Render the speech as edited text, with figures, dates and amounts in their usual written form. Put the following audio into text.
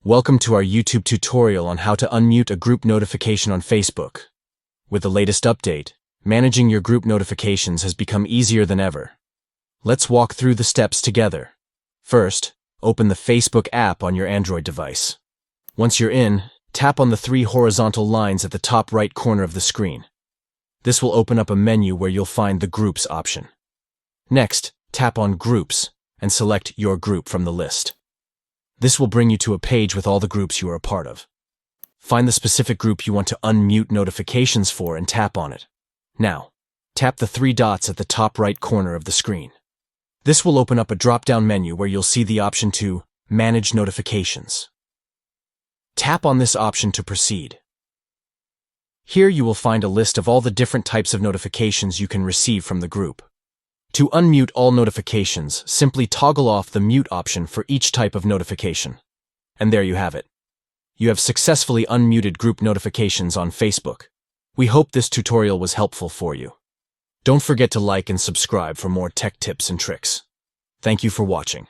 Welcome to our YouTube tutorial on how to unmute a group notification on Facebook. With the latest update, managing your group notifications has become easier than ever. Let's walk through the steps together. First, open the Facebook app on your Android device. Once you're in, tap on the three horizontal lines at the top right corner of the screen. This will open up a menu where you'll find the Groups option. Next, tap on Groups and select your group from the list. This will bring you to a page with all the groups you are a part of. Find the specific group you want to unmute notifications for and tap on it. Now, tap the three dots at the top right corner of the screen. This will open up a drop-down menu where you'll see the option to Manage Notifications. Tap on this option to proceed. Here you will find a list of all the different types of notifications you can receive from the group. To unmute all notifications, simply toggle off the mute option for each type of notification. And there you have it. You have successfully unmuted group notifications on Facebook. We hope this tutorial was helpful for you. Don't forget to like and subscribe for more tech tips and tricks. Thank you for watching.